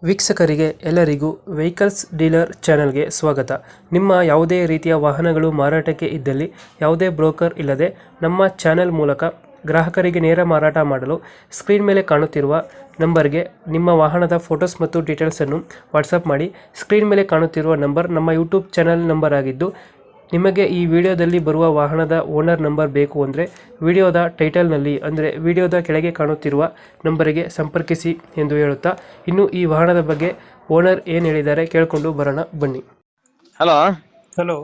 ವೀಕ್ಷಕರಿಗೆ ಎಲ್ಲರಿಗೂ vehicles dealer ಚಾನೆಲ್ಗೆ ಸ್ವಾಗತ. ನಿಮ್ಮ ಯಾವುದೇ ರೀತಿಯ ವಾಹನಗಳು ಮಾರಾಟಕ್ಕೆ ಇದ್ದಲ್ಲಿ ಯಾವುದೇ ಬ್ರೋಕರ್ ಇಲ್ಲದೆ ನಮ್ಮ ಚಾನೆಲ್ ಮೂಲಕ ಗ್ರಾಹಕರಿಗೆ ನೇರ ಮಾರಾಟ ಮಾಡಲು ಸ್ಕ್ರೀನ್ ಮೇಲೆ ಕಾಣುತ್ತಿರುವ ನಂಬರ್ಗೆ ನಿಮ್ಮ ವಾಹನದ ಫೋಟೋಸ್ ಮತ್ತು ಡೀಟೇಲ್ಸನ್ನು ವಾಟ್ಸಪ್ ಮಾಡಿ. ಸ್ಕ್ರೀನ್ ಮೇಲೆ ಕಾಣುತ್ತಿರುವ ನಂಬರ್ ನಮ್ಮ ಯೂಟ್ಯೂಬ್ ಚಾನೆಲ್ ನಂಬರ್ ಆಗಿದ್ದು, ನಿಮಗೆ ಈ ವಿಡಿಯೋದಲ್ಲಿ ಬರುವ ವಾಹನದ ಓನರ್ ನಂಬರ್ ಬೇಕು ಅಂದರೆ ವಿಡಿಯೋದ ಟೈಟಲ್ನಲ್ಲಿ ಅಂದರೆ ವಿಡಿಯೋದ ಕೆಳಗೆ ಕಾಣುತ್ತಿರುವ ನಂಬರಿಗೆ ಸಂಪರ್ಕಿಸಿ ಎಂದು ಹೇಳುತ್ತಾ, ಇನ್ನು ಈ ವಾಹನದ ಬಗ್ಗೆ ಓನರ್ ಏನು ಹೇಳಿದ್ದಾರೆ ಕೇಳಿಕೊಂಡು ಬರೋಣ ಬನ್ನಿ. ಹಲೋ ಹಲೋ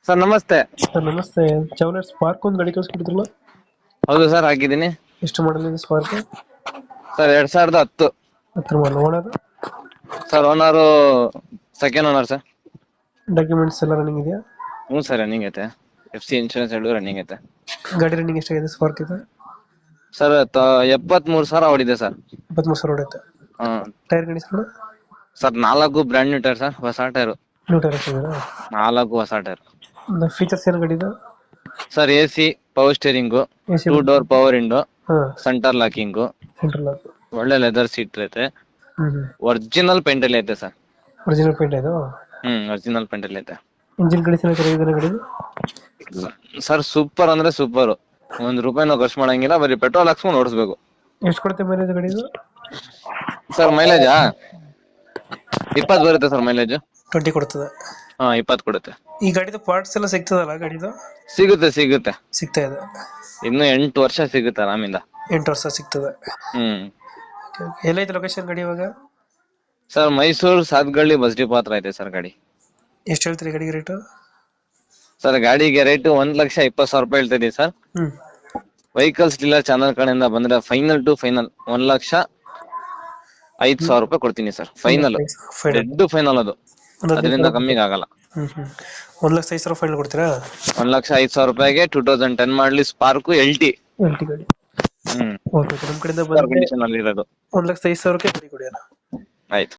ಸರ್, ನಮಸ್ತೆ. ಸರ್ ನಮಸ್ತೆ. ಚೌಲರ್ ಸ್ಪಾರ್ಕ್ ಒಂದು ಗಾಡಿ ಕಳಿಸ್ಕೊಟ್ಟಿದ್ರಲ್ಲ, ಹೌದು ಸರ್, ಹಾಕಿದ್ದೀನಿ. ಎಷ್ಟು ಮಾಡಲ್ ಇದೆ ಸ್ಪಾರ್ಕ್? ಸರ್ 2010 ಹತ್ರ model. Owner sir, owner second owner sir. Documents ಎಲ್ಲ ರನ್ನಿಂಗ್ ಇದೆಯಾ? ಹ್ಞೂ ಸರ್, ರನ್ನಿಂಗ್ ಐತೆ. FC ಇನ್ಶೂರೆನ್ಸ್ ಎರಡು ರನ್ನಿಂಗ್ ಐತೆ. ಗಾಡಿ ರನ್ನಿಂಗ್ ಎಷ್ಟಾಗಿದೆ ಸ್ಪಾರ್ಕ್ ಇದೆ? ಸರ್ 73,000 ಹೊಡಿದೆ ಸರ್. 23,000 ಹೊಡೆಯುತ್ತೆ. ಹ್ಮ್ tyre condition sir, 4 brand new tyre sir, ಹೊಸ ಟೈರು. ನ್ಯೂ ಟೈರ್ ಹಾಕಿದ್ದೀರಾ? 4 ಹೊಸ ಟೈರ್. ಫೀಚರ್ಸ್ ಏನು ಗಾಡಿ ಇದೆ? Sir, AC, power steering, AC 2 door power window, ಹಾಂ, ಸೆಂಟರ್ ಲಾಕಿಂಗು, ಸೆಂಟ್ರಲ್ ಲಾಕ್, ಒಳ್ಳೆ ಲೆದರ್ ಸೀಟ್ ಐತೆ. ಒರಿಜಿನಲ್ ಪೇಂಟ್ ಅಲ್ಲಿ ಐತೆ ಸರ್. ಒರಿಜಿನಲ್ ಪೇಂಟ್ ಇದು? ಒರಿಜಿನಲ್ ಪೇಂಟ್ ಅಲ್ಲಿ ಐತೆ. ಇಂಜಿನ್ ಕಂಡೀಷನ್ ಚೆನ್ನಾಗಿದೆ ಗಾಡಿ? ಸರ್, ಸೂಪರ್ ಅಂದ್ರೆ ಸೂಪರ್. ₹1 ನಾವು ಖರ್ಚು ಮಾಡಂಗಿಲ್ಲ, ಬರೀ ಪೆಟ್ರೋಲ್ ಹಾಕ್ಸ್ಕೊಂಡು ಓಡಿಸ್ಬೇಕು. ಎಷ್ಟು ಕೊಡುತ್ತೆ ಮೈಲೇಜ್ ಗಾಡಿ ಇದು? ಸರ್, ಮೈಲೇಜಾ 20 ಬರುತ್ತೆ ಸರ್. ಮೈಲೇಜ್ 20 ಕೊಡ್ತದೆ. 20 ಕೊಡುತ್ತೆ. ಈ ಗಾಡಿದು ಪಾರ್ಟ್ಸ್ ಎಲ್ಲ ಸಿಗ್ತದಲ್ಲ ಗಾಡಿದು? ಸಿಗುತ್ತೆ ಸಿಗ್ತಾ ಇದೆ. ಇನ್ನು 8 ವರ್ಷ ಸಿಗುತ್ತೆ ಆರಾಮಿಂದ. 8 ವರ್ಷ ಸಿಗ್ತದೆ. ಎಲ್ಲೈತೆ ಲೊಕೇಶನ್ ಗಾಡಿ ಇವಾಗ? Sir, Mysuru Sathagalli bus depot ಹತ್ರ ಐತೆ ಸರ್ ಗಾಡಿ. ಎಷ್ಟು ಹೇಳ್ತೀರಿ ಗಾಡಿಗೆ ರೇಟು? ಸರ್, ಗಾಡಿಗೆ ರೇಟ್ 1,20,000 ಹೇಳ್ತಾ ಇದೀವಿ ಸರ್. ವೆಹಿಕಲ್ಸ್ ಡೀಲರ್ ಚಾನಲ್ ಕಡೆಯಿಂದ ಬಂದ್ರೆ ಫೈನಲ್ ಟು ಫೈನಲ್ 1,05,000 ಕೊಡ್ತೀನಿ ಸರ್. Final, dead final. ಅದು ಅದರಿಂದ ಕಮ್ಮಿಗೆ ಆಗಲ್ಲ. 1,05,000 ಫೈನಲ್ ಕೊಡ್ತೀರಾ? 1,05,000 2010 ಮಾಡಲಿ ಸ್ಪಾರ್ಕ್ LT ಗಾಡಿ. ಓಕೆ, ನಮ್ಮ ಕಡೆಯಿಂದ ಬಂದ್ರೆ ಕಂಡೀಷನ್ ಅಲ್ಲಿ ಇರೋದು. 1,05,000 ಗಾಡಿ ಕೊಡಿ. ಆಯ್ತು.